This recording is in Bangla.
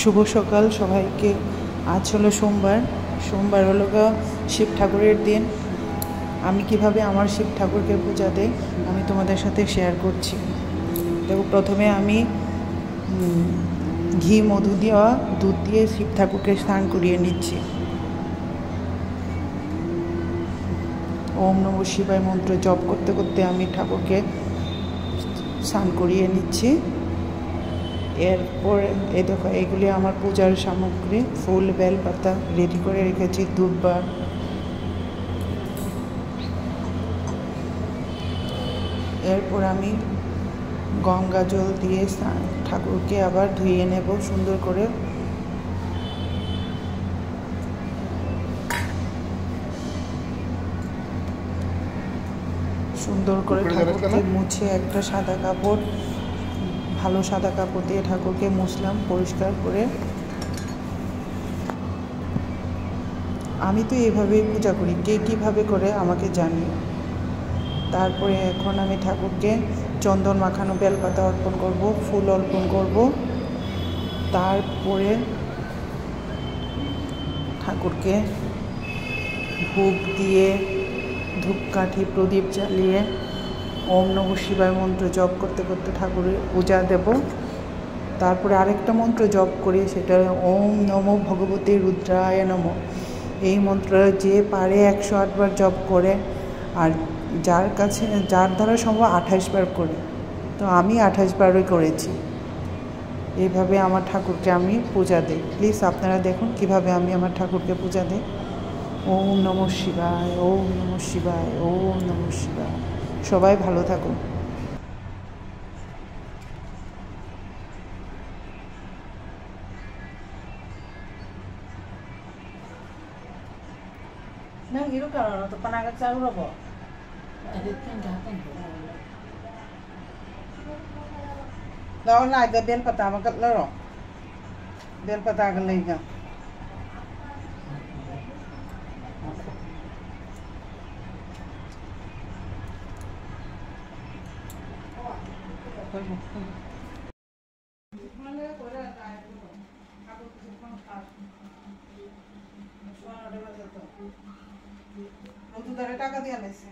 শুভ সকাল সবাইকে। আজ হলো সোমবার হলো শিব ঠাকুরের দিন। আমি কিভাবে আমার শিব ঠাকুরকে পূজা দেই আমি তোমাদের সাথে শেয়ার করছি। দেখো, প্রথমে আমি ঘি মধু দেওয়া দুধ দিয়ে শিব ঠাকুরকে স্নান করিয়ে নিচ্ছি। ওম নমঃ শিবায় মন্ত্র জপ করতে করতে আমি ঠাকুরকে স্নান করিয়ে নিচ্ছি। এরপর এই দেখো, এগুলি আমার পূজার সামগ্রী, ফুল বেলপাতা রেডি করে রেখেছি, দুর্বা। এরপর আমি গঙ্গা জল দিয়ে ঠাকুরকে আবার ধুয়ে নেব সুন্দর করে। সুন্দর করে ঠাকুরকে মুছে একটা সাদা কাপড়, ভালো সাদা কাপড় দিয়ে ঠাকুরকে মুছলাম পরিষ্কার করে। আমি তো এইভাবেই পূজা করি, কে কীভাবে করে আমাকে জানিও। তারপরে এখন আমি ঠাকুরকে চন্দন মাখানো বেলপাতা অর্পণ করব, ফুল অর্পণ করব। তারপরে ঠাকুরকে ভোগ দিয়ে ধূপকাঠি প্রদীপ জ্বালিয়ে ওম নমঃ শিবায় মন্ত্র জপ করতে করতে ঠাকুরের পূজা দেব। তারপরে আরেকটা মন্ত্র জপ করি, সেটা ওম নমো ভগবতে রুদ্রায় নমঃ। এই মন্ত্র যে পারে 108 বার জপ করে, আর যার দ্বারা সম্ভব 28 বার করে। তো আমি 28 বারই করেছি। এইভাবে আমার ঠাকুরকে আমি পূজা দিই। প্লিজ আপনারা দেখুন কিভাবে আমি আমার ঠাকুরকে পূজা দিই। ওম নমঃ শিবায়, ওম নমঃ শিবায়, ওম নমঃ শিবায়। সবাই ভালো থাকুন। Nang hiru kalau untuk penagat sahur apa? Editkan datang. Lawan lagi bel pata makat loro. Bel pata akan lagi. টাকা দিয়ে আনাইছে।